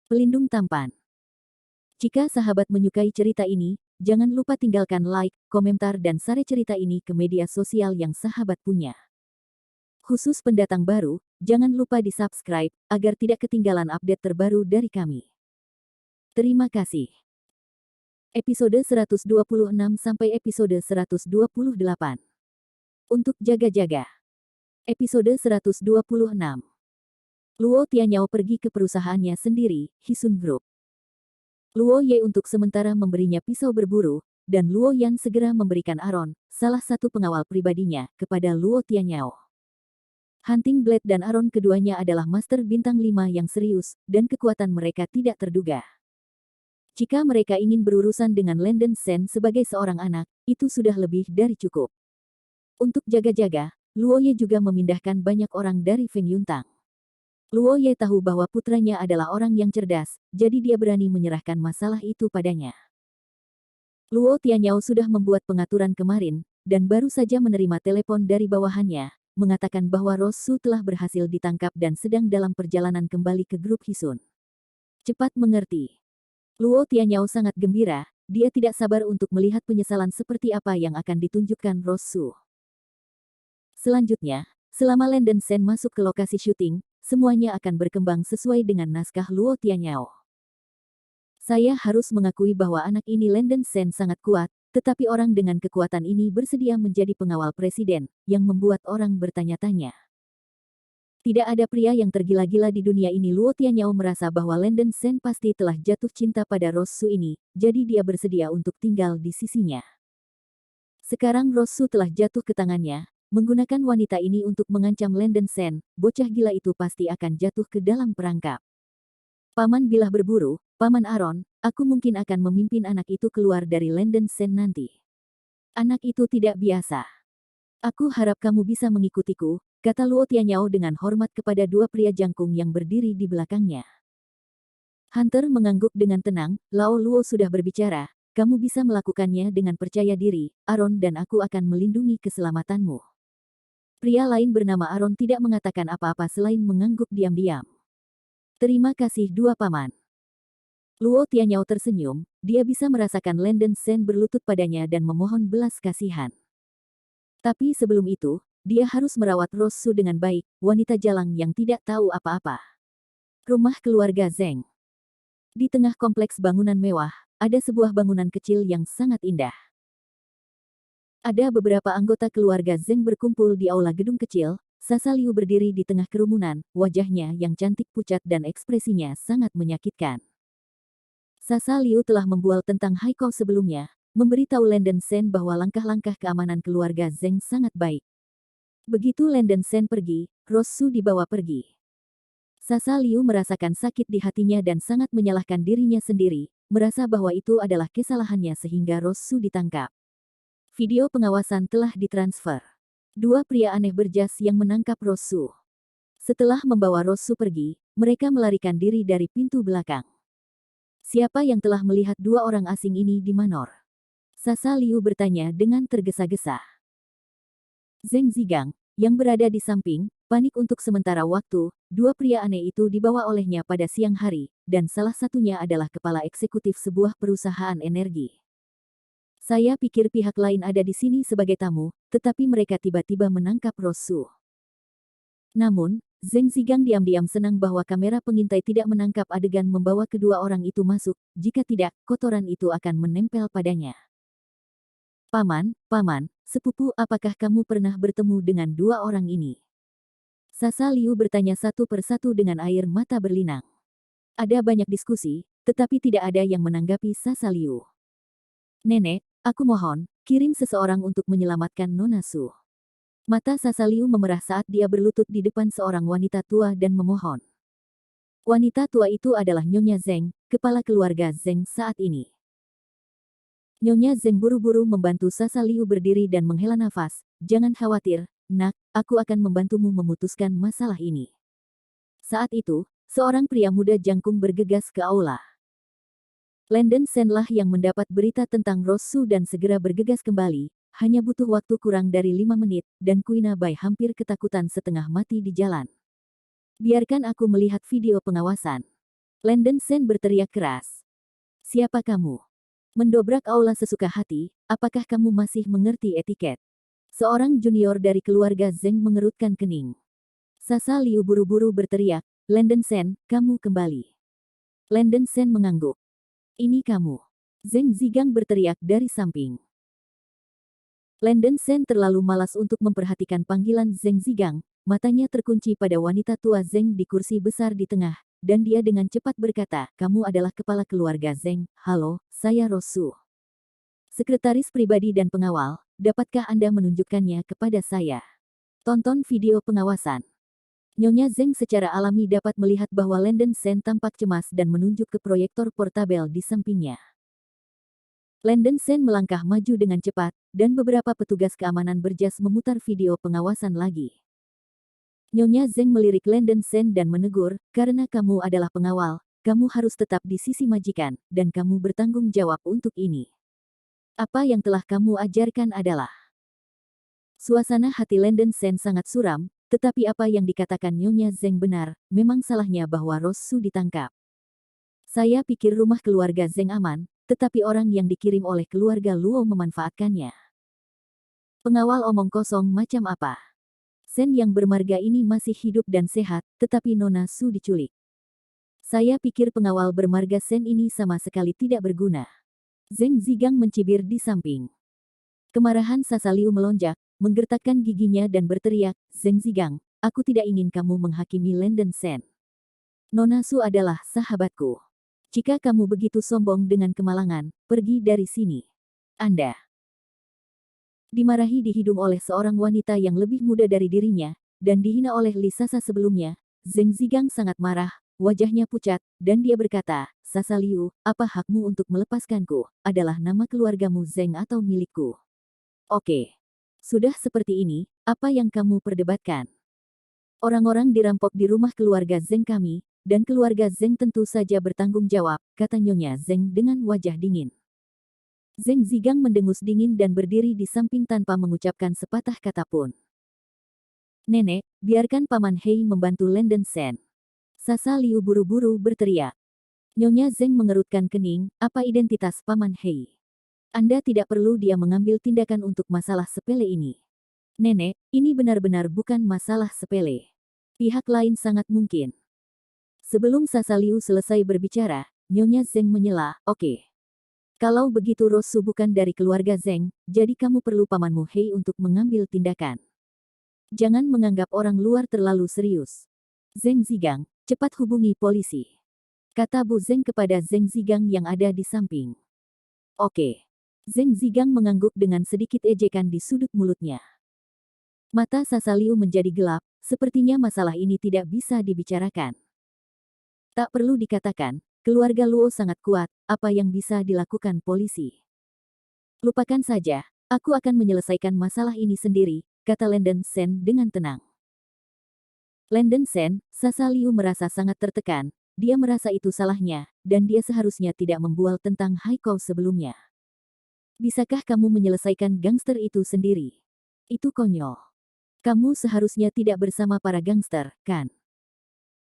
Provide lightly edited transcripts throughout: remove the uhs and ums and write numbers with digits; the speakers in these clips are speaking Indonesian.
Pelindung tampan. Jika sahabat menyukai cerita ini, jangan lupa tinggalkan like, komentar dan share cerita ini ke media sosial yang sahabat punya. Khusus pendatang baru, jangan lupa di-subscribe agar tidak ketinggalan update terbaru dari kami. Terima kasih. Episode 126 sampai episode 128. Untuk jaga-jaga. Episode 126. Luo Tianyao pergi ke perusahaannya sendiri, Hisun Group. Luo Ye untuk sementara memberinya pisau berburu, dan Luo Yan segera memberikan Aron, salah satu pengawal pribadinya, kepada Luo Tianyao. Hunting Blade dan Aron keduanya adalah master bintang 5 yang serius, dan kekuatan mereka tidak terduga. Jika mereka ingin berurusan dengan Landen Sen sebagai seorang anak, itu sudah lebih dari cukup. Untuk jaga-jaga, Luo Ye juga memindahkan banyak orang dari Feng Yuntang. Luo Ye tahu bahwa putranya adalah orang yang cerdas, jadi dia berani menyerahkan masalah itu padanya. Luo Tianyao sudah membuat pengaturan kemarin, dan baru saja menerima telepon dari bawahannya, mengatakan bahwa Rosu telah berhasil ditangkap dan sedang dalam perjalanan kembali ke grup Hisun. Cepat mengerti. Luo Tianyao sangat gembira, dia tidak sabar untuk melihat penyesalan seperti apa yang akan ditunjukkan Rosu. Selanjutnya, selama Landen Sen masuk ke lokasi syuting, semuanya akan berkembang sesuai dengan naskah Luo Tianyao. Saya harus mengakui bahwa anak ini Landen Sen sangat kuat, tetapi orang dengan kekuatan ini bersedia menjadi pengawal presiden, yang membuat orang bertanya-tanya. Tidak ada pria yang tergila-gila di dunia ini. Luo Tianyao merasa bahwa Landen Sen pasti telah jatuh cinta pada Rosu ini, jadi dia bersedia untuk tinggal di sisinya. Sekarang Rosu telah jatuh ke tangannya. Menggunakan wanita ini untuk mengancam Landen Sen, bocah gila itu pasti akan jatuh ke dalam perangkap. Paman bilah berburu, Paman Aron, aku mungkin akan memimpin anak itu keluar dari Landen Sen nanti. Anak itu tidak biasa. Aku harap kamu bisa mengikutiku, kata Luo Tianyao dengan hormat kepada dua pria jangkung yang berdiri di belakangnya. Hunter mengangguk dengan tenang, Lao Luo sudah berbicara, kamu bisa melakukannya dengan percaya diri, Aron dan aku akan melindungi keselamatanmu. Pria lain bernama Aron tidak mengatakan apa-apa selain mengangguk diam-diam. Terima kasih dua paman. Luo Tianyao tersenyum, dia bisa merasakan Landen Sen berlutut padanya dan memohon belas kasihan. Tapi sebelum itu, dia harus merawat Rosu dengan baik, wanita jalang yang tidak tahu apa-apa. Rumah keluarga Zeng. Di tengah kompleks bangunan mewah, ada sebuah bangunan kecil yang sangat indah. Ada beberapa anggota keluarga Zeng berkumpul di aula gedung kecil. Sasa Liu berdiri di tengah kerumunan, wajahnya yang cantik pucat dan ekspresinya sangat menyakitkan. Sasa Liu telah membual tentang Haiko sebelumnya, memberitahu Landen Sen bahwa langkah-langkah keamanan keluarga Zeng sangat baik. Begitu Landen Sen pergi, Rosu dibawa pergi. Sasa Liu merasakan sakit di hatinya dan sangat menyalahkan dirinya sendiri, merasa bahwa itu adalah kesalahannya sehingga Rosu ditangkap. Video pengawasan telah ditransfer. Dua pria aneh berjas yang menangkap Rosu. Setelah membawa Rosu pergi, mereka melarikan diri dari pintu belakang. Siapa yang telah melihat dua orang asing ini di Manor? Sasa Liu bertanya dengan tergesa-gesa. Zeng Zigang, yang berada di samping, panik untuk sementara waktu. Dua pria aneh itu dibawa olehnya pada siang hari, dan salah satunya adalah kepala eksekutif sebuah perusahaan energi. Saya pikir pihak lain ada di sini sebagai tamu, tetapi mereka tiba-tiba menangkap Rosu. Namun, Zeng Zigang diam-diam senang bahwa kamera pengintai tidak menangkap adegan membawa kedua orang itu masuk, jika tidak, kotoran itu akan menempel padanya. Paman, sepupu, apakah kamu pernah bertemu dengan dua orang ini? Sasa Liu bertanya satu persatu dengan air mata berlinang. Ada banyak diskusi, tetapi tidak ada yang menanggapi Sasa Liu. Nenek, aku mohon, kirim seseorang untuk menyelamatkan Nona Su. Mata Sasa Liu memerah saat dia berlutut di depan seorang wanita tua dan memohon. Wanita tua itu adalah Nyonya Zeng, kepala keluarga Zeng saat ini. Nyonya Zeng buru-buru membantu Sasa Liu berdiri dan menghela nafas. Jangan khawatir, nak, aku akan membantumu memutuskan masalah ini. Saat itu, seorang pria muda jangkung bergegas ke aula. Landen Sen lah yang mendapat berita tentang Rosu dan segera bergegas kembali, hanya butuh waktu kurang dari 5 menit, dan Kuina Bai hampir ketakutan setengah mati di jalan. Biarkan aku melihat video pengawasan. Landon Sen berteriak keras. Siapa kamu? Mendobrak aula sesuka hati, apakah kamu masih mengerti etiket? Seorang junior dari keluarga Zeng mengerutkan kening. Sasa Liu buru-buru berteriak, Landon Sen, kamu kembali. Landon Sen mengangguk. Ini kamu. Zeng Zigang berteriak dari samping. Landon Sen terlalu malas untuk memperhatikan panggilan Zeng Zigang, matanya terkunci pada wanita tua Zeng di kursi besar di tengah, dan dia dengan cepat berkata, kamu adalah kepala keluarga Zeng, halo, saya Rosu. Sekretaris pribadi dan pengawal, dapatkah Anda menunjukkannya kepada saya? Tonton video pengawasan. Nyonya Zeng secara alami dapat melihat bahwa Landon Sen tampak cemas dan menunjuk ke proyektor portabel di sampingnya. Landon Sen melangkah maju dengan cepat, dan beberapa petugas keamanan berjas memutar video pengawasan lagi. Nyonya Zeng melirik Landon Sen dan menegur, karena kamu adalah pengawal, kamu harus tetap di sisi majikan, dan kamu bertanggung jawab untuk ini. Apa yang telah kamu ajarkan adalah... Suasana hati Landon Sen sangat suram, tetapi apa yang dikatakan Nyonya Zeng benar, memang salahnya bahwa Rosu ditangkap. Saya pikir rumah keluarga Zeng aman, tetapi orang yang dikirim oleh keluarga Luo memanfaatkannya. Pengawal omong kosong macam apa? Sen yang bermarga ini masih hidup dan sehat, tetapi Nona Su diculik. Saya pikir pengawal bermarga Sen ini sama sekali tidak berguna. Zeng Zigang mencibir di samping. Kemarahan Sasa Liu melonjak, menggertakkan giginya dan berteriak, Zeng Zigang, aku tidak ingin kamu menghakimi Landon Sen. Nona Su adalah sahabatku. Jika kamu begitu sombong dengan kemalangan, pergi dari sini. Anda dimarahi di hidung oleh seorang wanita yang lebih muda dari dirinya, dan dihina oleh Li Sasa sebelumnya. Zeng Zigang sangat marah, wajahnya pucat, dan dia berkata, Sasa Liu, apa hakmu untuk melepaskanku? Adalah nama keluargamu Zeng atau milikku? Oke. Sudah seperti ini, apa yang kamu perdebatkan? Orang-orang dirampok di rumah keluarga Zeng kami, dan keluarga Zeng tentu saja bertanggung jawab, kata Nyonya Zeng dengan wajah dingin. Zeng Zigang mendengus dingin dan berdiri di samping tanpa mengucapkan sepatah kata pun. Nenek, biarkan Paman Hei membantu Landon Sen. Sasa Liu buru-buru berteriak. Nyonya Zeng mengerutkan kening, apa identitas Paman Hei? Anda tidak perlu dia mengambil tindakan untuk masalah sepele ini. Nenek, ini benar-benar bukan masalah sepele. Pihak lain sangat mungkin. Sebelum Sasa Liu selesai berbicara, Nyonya Zeng menyela, oke. Kalau begitu Rosu bukan dari keluarga Zeng, jadi kamu perlu pamanmu Hei untuk mengambil tindakan. Jangan menganggap orang luar terlalu serius. Zeng Zigang, cepat hubungi polisi. Kata Bu Zeng kepada Zeng Zigang yang ada di samping. Oke. Zeng Zigang mengangguk dengan sedikit ejekan di sudut mulutnya. Mata Sasa Liu menjadi gelap, sepertinya masalah ini tidak bisa dibicarakan. Tak perlu dikatakan, keluarga Luo sangat kuat, apa yang bisa dilakukan polisi? Lupakan saja, aku akan menyelesaikan masalah ini sendiri, kata Landon Sen dengan tenang. Landon Sen, Sasa Liu merasa sangat tertekan, dia merasa itu salahnya, dan dia seharusnya tidak membual tentang Haikou sebelumnya. Bisakah kamu menyelesaikan gangster itu sendiri? Itu konyol. Kamu seharusnya tidak bersama para gangster, kan?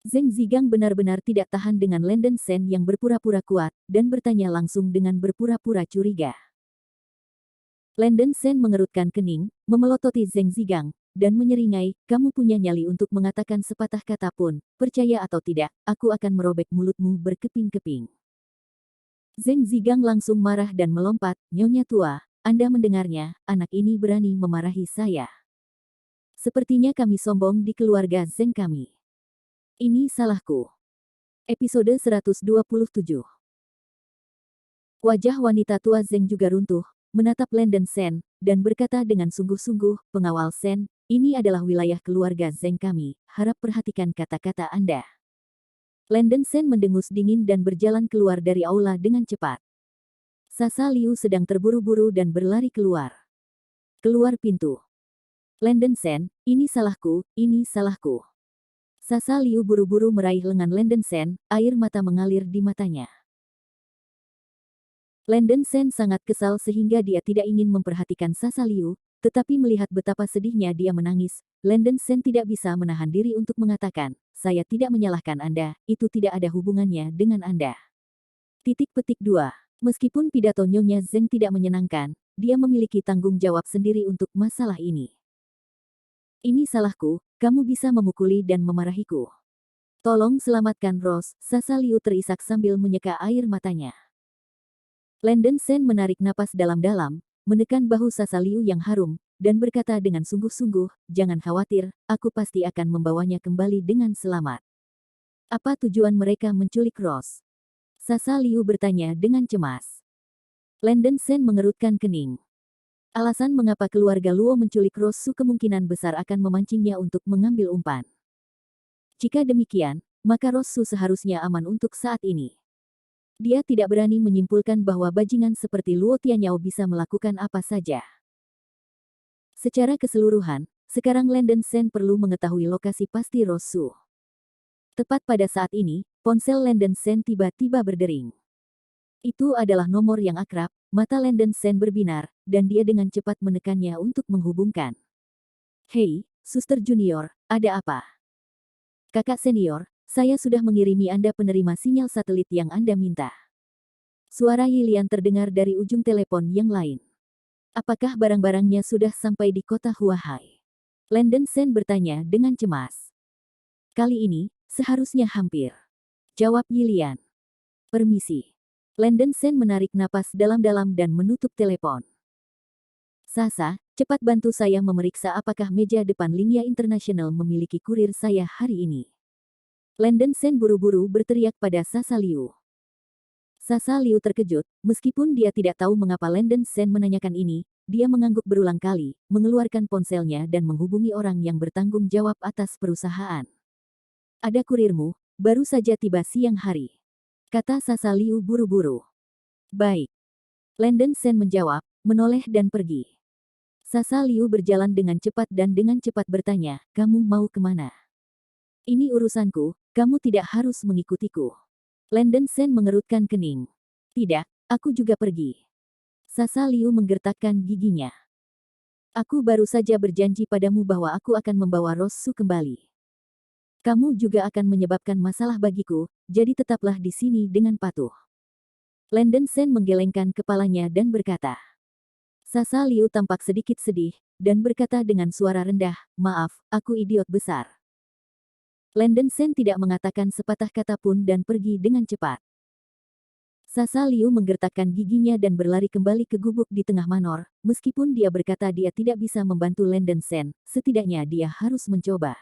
Zeng Zigang benar-benar tidak tahan dengan Landon Sen yang berpura-pura kuat, dan bertanya langsung dengan berpura-pura curiga. Landon Sen mengerutkan kening, memelototi Zeng Zigang, dan menyeringai, kamu punya nyali untuk mengatakan sepatah kata pun, percaya atau tidak, aku akan merobek mulutmu berkeping-keping. Zeng Zigang langsung marah dan melompat, Nyonya tua, Anda mendengarnya, anak ini berani memarahi saya. Sepertinya kami sombong di keluarga Zeng kami. Ini salahku. Episode 127. Wajah wanita tua Zeng juga runtuh, menatap Landon Sen, dan berkata dengan sungguh-sungguh, pengawal Sen, ini adalah wilayah keluarga Zeng kami, harap perhatikan kata-kata Anda. Landon Sen mendengus dingin dan berjalan keluar dari aula dengan cepat. Sasa Liu sedang terburu-buru dan berlari keluar. Keluar pintu. Landon Sen, ini salahku, ini salahku. Sasa Liu buru-buru meraih lengan Landon Sen, air mata mengalir di matanya. Landon Sen sangat kesal sehingga dia tidak ingin memperhatikan Sasa Liu, tetapi melihat betapa sedihnya dia menangis, Landon Sen tidak bisa menahan diri untuk mengatakan, saya tidak menyalahkan Anda, itu tidak ada hubungannya dengan Anda. Titik petik 2. Meskipun pidato Nyonya Zeng tidak menyenangkan, dia memiliki tanggung jawab sendiri untuk masalah ini. Ini salahku, kamu bisa memukuli dan memarahiku. Tolong selamatkan Rose, Sasa Liu terisak sambil menyeka air matanya. Landon Sen menarik napas dalam-dalam, menekan bahu Sasa Liu yang harum, dan berkata dengan sungguh-sungguh, jangan khawatir, aku pasti akan membawanya kembali dengan selamat. Apa tujuan mereka menculik Rose? Sasa Liu bertanya dengan cemas. Landon Sen mengerutkan kening. Alasan mengapa keluarga Luo menculik Rose Su kemungkinan besar akan memancingnya untuk mengambil umpan. Jika demikian, maka Rose Su seharusnya aman untuk saat ini. Dia tidak berani menyimpulkan bahwa bajingan seperti Luo Tianyao bisa melakukan apa saja. Secara keseluruhan, sekarang Landon Sen perlu mengetahui lokasi pasti Rose Su. Tepat pada saat ini, ponsel Landon Sen tiba-tiba berdering. Itu adalah nomor yang akrab, mata Landon Sen berbinar, dan dia dengan cepat menekannya untuk menghubungkan. Hei, Suster Junior, ada apa? Kakak senior, saya sudah mengirimi Anda penerima sinyal satelit yang Anda minta. Suara Yilian terdengar dari ujung telepon yang lain. Apakah barang-barangnya sudah sampai di kota Huahai? Landon Sen bertanya dengan cemas. Kali ini, seharusnya hampir. Jawab Yilian. Permisi. Landon Sen menarik napas dalam-dalam dan menutup telepon. Sasa, cepat bantu saya memeriksa apakah meja depan Lingya International memiliki kurir saya hari ini. Landon Sen buru-buru berteriak pada Sasa Liu. Sasa Liu terkejut, meskipun dia tidak tahu mengapa Landon Sen menanyakan ini, dia mengangguk berulang kali, mengeluarkan ponselnya dan menghubungi orang yang bertanggung jawab atas perusahaan. Ada kurirmu, baru saja tiba siang hari. Kata Sasa Liu buru-buru. Baik. Landon Sen menjawab, menoleh dan pergi. Sasa Liu berjalan dengan cepat dan dengan cepat bertanya, kamu mau kemana? Ini urusanku, kamu tidak harus mengikutiku. Landon Sen mengerutkan kening. Tidak, aku juga pergi. Sasa Liu menggertakkan giginya. Aku baru saja berjanji padamu bahwa aku akan membawa Rose Su kembali. Kamu juga akan menyebabkan masalah bagiku, jadi tetaplah di sini dengan patuh. Landon Sen menggelengkan kepalanya dan berkata. Sasa Liu tampak sedikit sedih, dan berkata dengan suara rendah, maaf, aku idiot besar. Landon Sen tidak mengatakan sepatah kata pun dan pergi dengan cepat. Sasa Liu menggertakkan giginya dan berlari kembali ke gubuk di tengah manor, meskipun dia berkata dia tidak bisa membantu Landon Sen, setidaknya dia harus mencoba.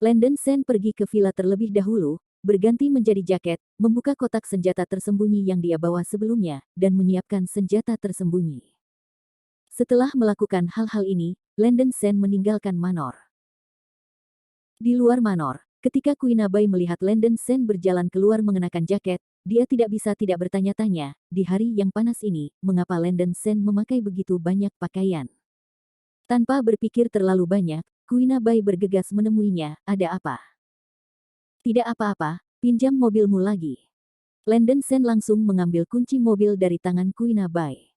Landon Sen pergi ke villa terlebih dahulu, berganti menjadi jaket, membuka kotak senjata tersembunyi yang dia bawa sebelumnya, dan menyiapkan senjata tersembunyi. Setelah melakukan hal-hal ini, Landon Sen meninggalkan manor. Di luar manor, ketika Kuinabai melihat Landon Sen berjalan keluar mengenakan jaket, dia tidak bisa tidak bertanya-tanya, di hari yang panas ini, mengapa Landon Sen memakai begitu banyak pakaian. Tanpa berpikir terlalu banyak, Kuinabai bergegas menemuinya, ada apa? Tidak apa-apa, pinjam mobilmu lagi. Landon Sen langsung mengambil kunci mobil dari tangan Kuinabai.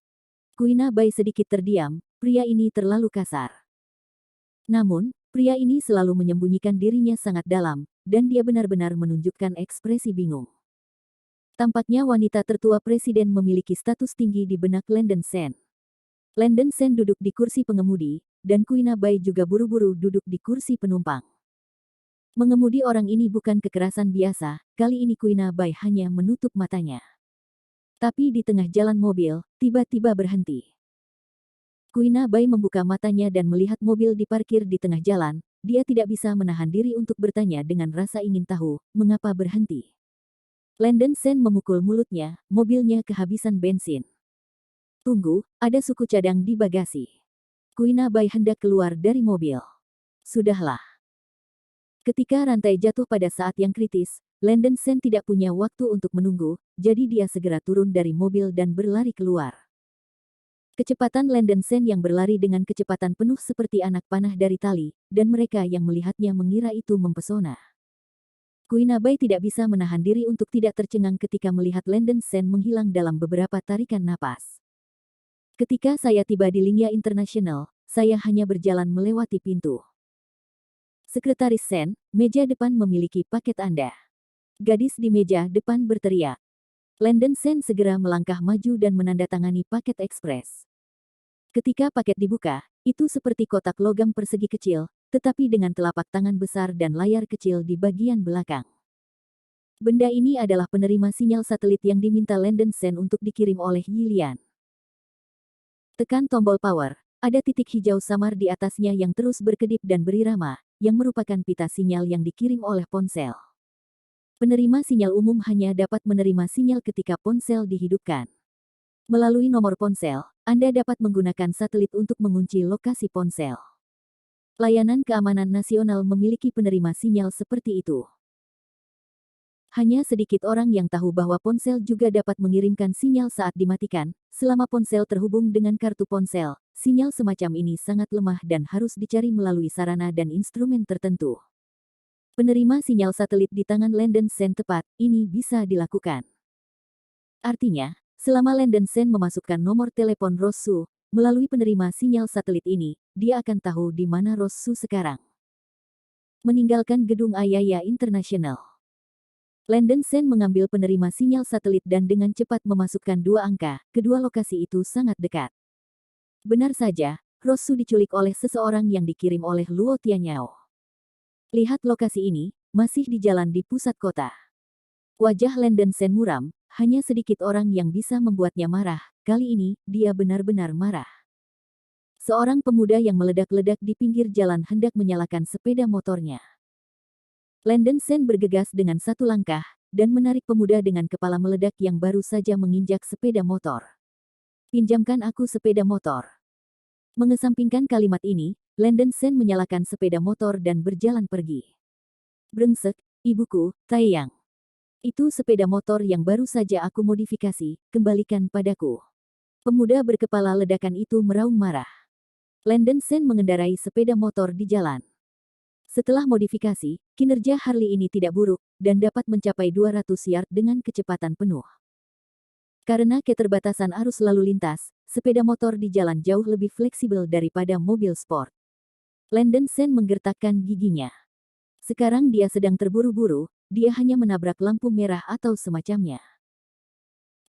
Kuinabai sedikit terdiam, pria ini terlalu kasar. Namun, pria ini selalu menyembunyikan dirinya sangat dalam, dan dia benar-benar menunjukkan ekspresi bingung. Tampaknya wanita tertua presiden memiliki status tinggi di benak Landon Sen. Landon Sen duduk di kursi pengemudi, dan Kuinabai juga buru-buru duduk di kursi penumpang. Mengemudi orang ini bukan kekerasan biasa, kali ini Kuinabai hanya menutup matanya. Tapi di tengah jalan mobil, tiba-tiba berhenti. Kuinabai membuka matanya dan melihat mobil diparkir di tengah jalan, dia tidak bisa menahan diri untuk bertanya dengan rasa ingin tahu, mengapa berhenti. Landon Sen memukul mulutnya, mobilnya kehabisan bensin. Tunggu, ada suku cadang di bagasi. Kuinabai hendak keluar dari mobil. Sudahlah. Ketika rantai jatuh pada saat yang kritis, Landon Sen tidak punya waktu untuk menunggu, jadi dia segera turun dari mobil dan berlari keluar. Kecepatan Landon Sen yang berlari dengan kecepatan penuh seperti anak panah dari tali, dan mereka yang melihatnya mengira itu mempesona. Kuinabai tidak bisa menahan diri untuk tidak tercengang ketika melihat Landon Sen menghilang dalam beberapa tarikan napas. Ketika saya tiba di Lingya International, saya hanya berjalan melewati pintu. Sekretaris Sen, meja depan memiliki paket Anda. Gadis di meja depan berteriak. Landon Sen segera melangkah maju dan menandatangani paket ekspres. Ketika paket dibuka, itu seperti kotak logam persegi kecil, tetapi dengan telapak tangan besar dan layar kecil di bagian belakang. Benda ini adalah penerima sinyal satelit yang diminta Landon Sen untuk dikirim oleh Yilian. Tekan tombol power, ada titik hijau samar di atasnya yang terus berkedip dan berirama, yang merupakan pita sinyal yang dikirim oleh ponsel. Penerima sinyal umum hanya dapat menerima sinyal ketika ponsel dihidupkan. Melalui nomor ponsel, Anda dapat menggunakan satelit untuk mengunci lokasi ponsel. Layanan Keamanan Nasional memiliki penerima sinyal seperti itu. Hanya sedikit orang yang tahu bahwa ponsel juga dapat mengirimkan sinyal saat dimatikan. Selama ponsel terhubung dengan kartu ponsel, sinyal semacam ini sangat lemah dan harus dicari melalui sarana dan instrumen tertentu. Penerima sinyal satelit di tangan Landon Sen tepat, ini bisa dilakukan. Artinya, selama Landon Sen memasukkan nomor telepon Rosu, melalui penerima sinyal satelit ini, dia akan tahu di mana Rosu sekarang. Meninggalkan gedung Ayaya International. Landon Sen mengambil penerima sinyal satelit dan dengan cepat memasukkan dua angka, kedua lokasi itu sangat dekat. Benar saja, Rosu diculik oleh seseorang yang dikirim oleh Luo Tianyao. Lihat lokasi ini, masih di jalan di pusat kota. Wajah Landon Sen muram, hanya sedikit orang yang bisa membuatnya marah, kali ini, dia benar-benar marah. Seorang pemuda yang meledak-ledak di pinggir jalan hendak menyalakan sepeda motornya. Landon Sen bergegas dengan satu langkah, dan menarik pemuda dengan kepala meledak yang baru saja menginjak sepeda motor. Pinjamkan aku sepeda motor. Mengesampingkan kalimat ini, Landon Sen menyalakan sepeda motor dan berjalan pergi. Brengsek, ibuku, Taeyang. Itu sepeda motor yang baru saja aku modifikasi, kembalikan padaku. Pemuda berkepala ledakan itu meraung marah. Landon Sen mengendarai sepeda motor di jalan. Setelah modifikasi, kinerja Harley ini tidak buruk, dan dapat mencapai 200 yard dengan kecepatan penuh. Karena keterbatasan arus lalu lintas, sepeda motor di jalan jauh lebih fleksibel daripada mobil sport. Landon Sen menggertakkan giginya. Sekarang dia sedang terburu-buru, dia hanya menabrak lampu merah atau semacamnya.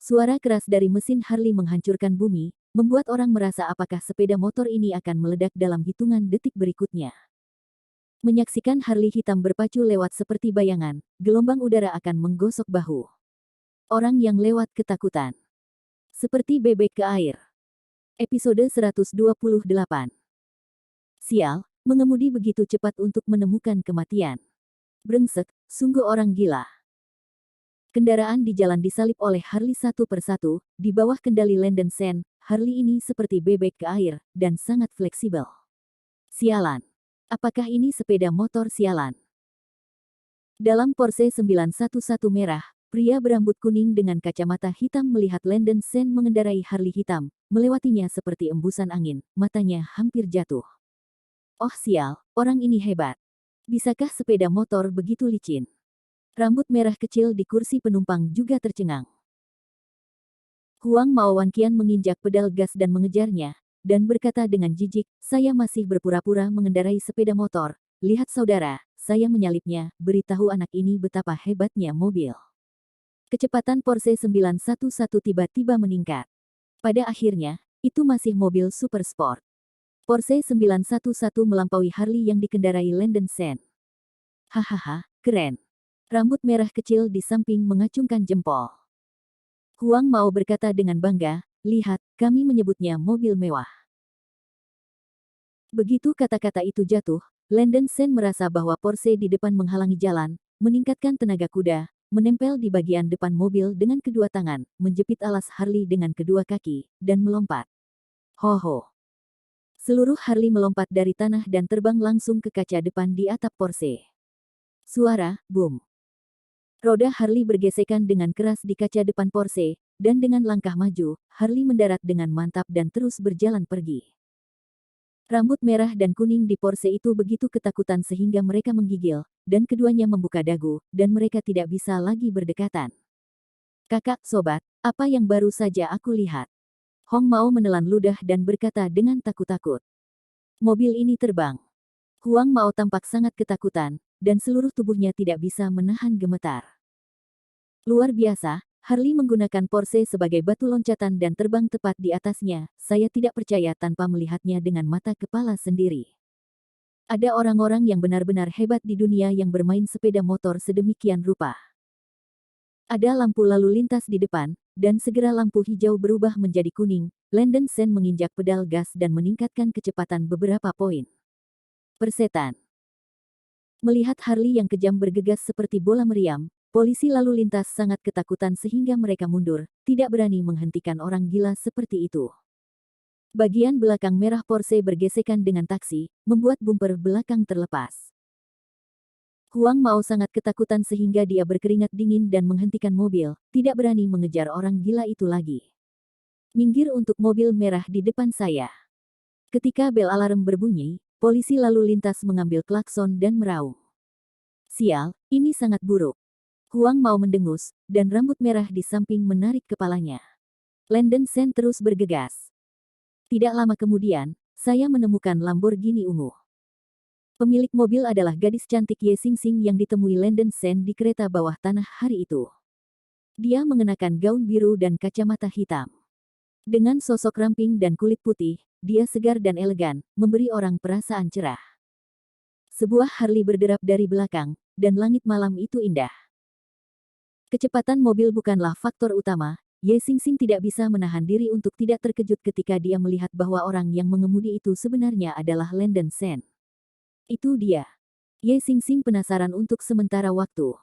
Suara keras dari mesin Harley menghancurkan bumi, membuat orang merasa apakah sepeda motor ini akan meledak dalam hitungan detik berikutnya. Menyaksikan Harley hitam berpacu lewat seperti bayangan, gelombang udara akan menggosok bahu. Orang yang lewat ketakutan. Seperti bebek ke air. Episode 128. Sial, mengemudi begitu cepat untuk menemukan kematian. Brengsek, sungguh orang gila. Kendaraan di jalan disalip oleh Harley satu persatu, di bawah kendali Landon Sen. Harley ini seperti bebek ke air, dan sangat fleksibel. Sialan. Apakah ini sepeda motor sialan? Dalam Porsche 911 merah, pria berambut kuning dengan kacamata hitam melihat Landon Sen mengendarai Harley hitam, melewatinya seperti embusan angin, matanya hampir jatuh. Oh sial, orang ini hebat. Bisakah sepeda motor begitu licin? Rambut merah kecil di kursi penumpang juga tercengang. Huang Mao Wanqian menginjak pedal gas dan mengejarnya, dan berkata dengan jijik, saya masih berpura-pura mengendarai sepeda motor. Lihat saudara, saya menyalipnya, beritahu anak ini betapa hebatnya mobil. Kecepatan Porsche 911 tiba-tiba meningkat. Pada akhirnya, itu masih mobil super sport. Porsche 911 melampaui Harley yang dikendarai Landon Sen. Hahaha, keren. Rambut merah kecil di samping mengacungkan jempol. Huang Mao berkata dengan bangga, lihat, kami menyebutnya mobil mewah. Begitu kata-kata itu jatuh, Landon Sen merasa bahwa Porsche di depan menghalangi jalan, meningkatkan tenaga kuda, menempel di bagian depan mobil dengan kedua tangan, menjepit alas Harley dengan kedua kaki, dan melompat. Ho-ho. Seluruh Harley melompat dari tanah dan terbang langsung ke kaca depan di atap Porsche. Suara, boom. Roda Harley bergesekan dengan keras di kaca depan Porsche, dan dengan langkah maju, Harley mendarat dengan mantap dan terus berjalan pergi. Rambut merah dan kuning di Porsche itu begitu ketakutan sehingga mereka menggigil, dan keduanya membuka dagu, dan mereka tidak bisa lagi berdekatan. Kakak, sobat, apa yang baru saja aku lihat? Hong Mao menelan ludah dan berkata dengan takut-takut. Mobil ini terbang. Huang Mao tampak sangat ketakutan, dan seluruh tubuhnya tidak bisa menahan gemetar. Luar biasa, Harley menggunakan Porsche sebagai batu loncatan dan terbang tepat di atasnya. Saya tidak percaya tanpa melihatnya dengan mata kepala sendiri. Ada orang-orang yang benar-benar hebat di dunia yang bermain sepeda motor sedemikian rupa. Ada lampu lalu lintas di depan, dan segera lampu hijau berubah menjadi kuning. Landon Sen menginjak pedal gas dan meningkatkan kecepatan beberapa poin. Persetan. Melihat Harley yang kejam bergegas seperti bola meriam, polisi lalu lintas sangat ketakutan sehingga mereka mundur, tidak berani menghentikan orang gila seperti itu. Bagian belakang merah Porsche bergesekan dengan taksi, membuat bumper belakang terlepas. Huang Mao sangat ketakutan sehingga dia berkeringat dingin dan menghentikan mobil, tidak berani mengejar orang gila itu lagi. Minggir untuk mobil merah di depan saya. Ketika bel alarm berbunyi, polisi lalu lintas mengambil klakson dan meraung. Sial, ini sangat buruk. Huang Mao mendengus, dan rambut merah di samping menarik kepalanya. Landon Sen terus bergegas. Tidak lama kemudian, saya menemukan Lamborghini ungu. Pemilik mobil adalah gadis cantik Ye Xingxing yang ditemui Landon Sen di kereta bawah tanah hari itu. Dia mengenakan gaun biru dan kacamata hitam. Dengan sosok ramping dan kulit putih, dia segar dan elegan, memberi orang perasaan cerah. Sebuah Harley berderap dari belakang, dan langit malam itu indah. Kecepatan mobil bukanlah faktor utama, Ye Xingxing tidak bisa menahan diri untuk tidak terkejut ketika dia melihat bahwa orang yang mengemudi itu sebenarnya adalah Landon Sen. Itu dia. Ye Xingxing penasaran untuk sementara waktu.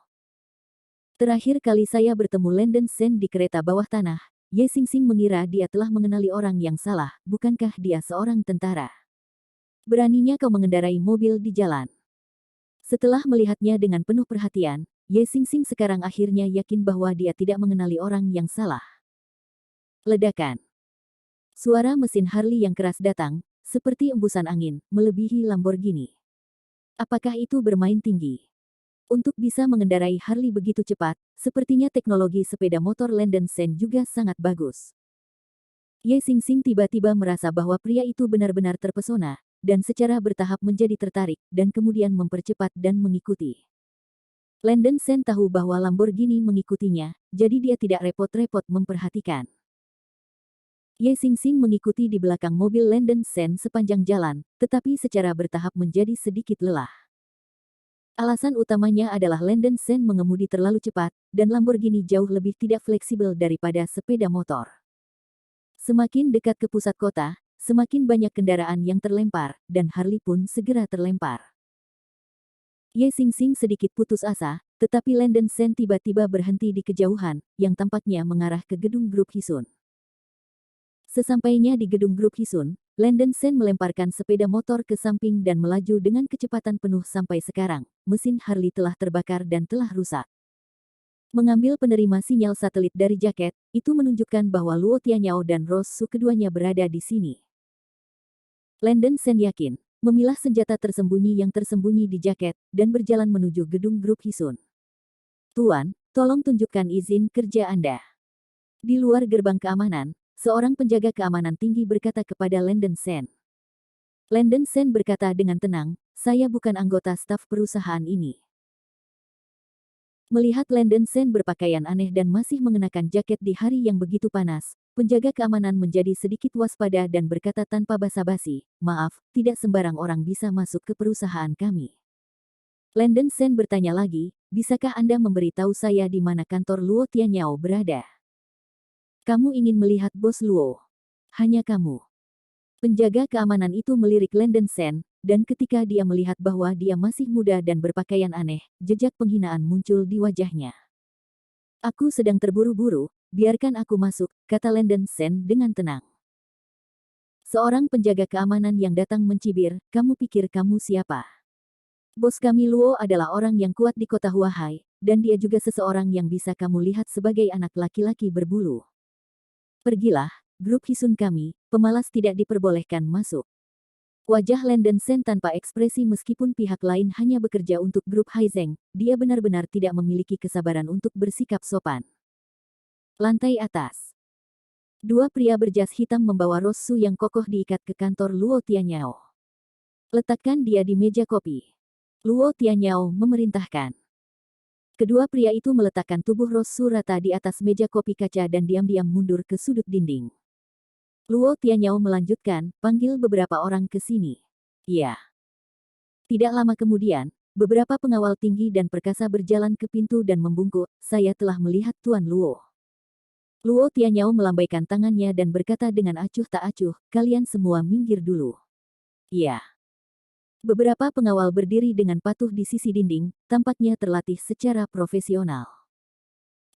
Terakhir kali saya bertemu Landon Sen di kereta bawah tanah, Ye Xingxing mengira dia telah mengenali orang yang salah, bukankah dia seorang tentara? Beraninya kau mengendarai mobil di jalan. Setelah melihatnya dengan penuh perhatian, Ye Xingxing sekarang akhirnya yakin bahwa dia tidak mengenali orang yang salah. Ledakan. Suara mesin Harley yang keras datang, seperti embusan angin, melebihi Lamborghini. Apakah itu bermain tinggi? Untuk bisa mengendarai Harley begitu cepat, sepertinya teknologi sepeda motor Landon Sen juga sangat bagus. Ye Xingxing tiba-tiba merasa bahwa pria itu benar-benar terpesona, dan secara bertahap menjadi tertarik, dan kemudian mempercepat dan mengikuti. Landon Sen tahu bahwa Lamborghini mengikutinya, jadi dia tidak repot-repot memperhatikan. Ye Xingxing mengikuti di belakang mobil Landon Sen sepanjang jalan, tetapi secara bertahap menjadi sedikit lelah. Alasan utamanya adalah Landon Sen mengemudi terlalu cepat, dan Lamborghini jauh lebih tidak fleksibel daripada sepeda motor. Semakin dekat ke pusat kota, semakin banyak kendaraan yang terlempar, dan Harley pun segera terlempar. Ye Xingxing sedikit putus asa, tetapi Landon Sen tiba-tiba berhenti di kejauhan, yang tampaknya mengarah ke gedung grup Hisun. Sesampainya di gedung grup Hisun, Landon Sen melemparkan sepeda motor ke samping dan melaju dengan kecepatan penuh sampai sekarang. Mesin Harley telah terbakar dan telah rusak. Mengambil penerima sinyal satelit dari jaket, itu menunjukkan bahwa Luo Tianyao dan Rose Su keduanya berada di sini. Landon Sen yakin, memilah senjata tersembunyi yang tersembunyi di jaket, dan berjalan menuju gedung grup Hisun. Tuan, tolong tunjukkan izin kerja Anda. Di luar gerbang keamanan, seorang penjaga keamanan tinggi berkata kepada Landon Sen. Landon Sen berkata dengan tenang, saya bukan anggota staf perusahaan ini. Melihat Landon Sen berpakaian aneh dan masih mengenakan jaket di hari yang begitu panas, penjaga keamanan menjadi sedikit waspada dan berkata tanpa basa-basi, maaf, tidak sembarang orang bisa masuk ke perusahaan kami. Landon Sen bertanya lagi, bisakah Anda memberitahu saya di mana kantor Luo Tianyao berada? Kamu ingin melihat bos Luo? Hanya kamu. Penjaga keamanan itu melirik Landon Sen, dan ketika dia melihat bahwa dia masih muda dan berpakaian aneh, jejak penghinaan muncul di wajahnya. Aku sedang terburu-buru, biarkan aku masuk, kata Landon Sen dengan tenang. Seorang penjaga keamanan yang datang mencibir, kamu pikir kamu siapa? Bos kami Luo adalah orang yang kuat di kota Huahai, dan dia juga seseorang yang bisa kamu lihat sebagai anak laki-laki berbulu. Pergilah, grup Hisun kami, pemalas tidak diperbolehkan masuk. Wajah Landon Sen tanpa ekspresi meskipun pihak lain hanya bekerja untuk grup Haizeng, dia benar-benar tidak memiliki kesabaran untuk bersikap sopan. Lantai atas. Dua pria berjas hitam membawa Rose Su yang kokoh diikat ke kantor Luo Tianyao. Letakkan dia di meja kopi. Luo Tianyao memerintahkan. Kedua pria itu meletakkan tubuh Rosu rata di atas meja kopi kaca dan diam-diam mundur ke sudut dinding. Luo Tianyao melanjutkan, panggil beberapa orang ke sini. Iya. Tidak lama kemudian, beberapa pengawal tinggi dan perkasa berjalan ke pintu dan membungkuk, saya telah melihat Tuan Luo. Luo Tianyao melambaikan tangannya dan berkata dengan acuh tak acuh, kalian semua minggir dulu. Iya. Beberapa pengawal berdiri dengan patuh di sisi dinding, tampaknya terlatih secara profesional.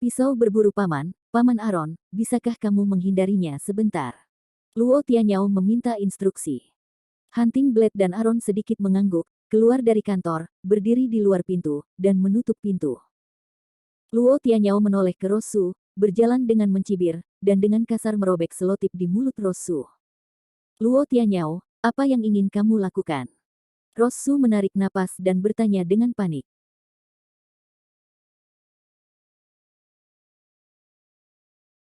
Pisau berburu paman, Paman Aron, bisakah kamu menghindarinya sebentar? Luo Tianyao meminta instruksi. Hunting Blade dan Aron sedikit mengangguk, keluar dari kantor, berdiri di luar pintu, dan menutup pintu. Luo Tianyao menoleh ke Rosu, berjalan dengan mencibir, dan dengan kasar merobek selotip di mulut Rosu. Luo Tianyao, apa yang ingin kamu lakukan? Rosu menarik napas dan bertanya dengan panik.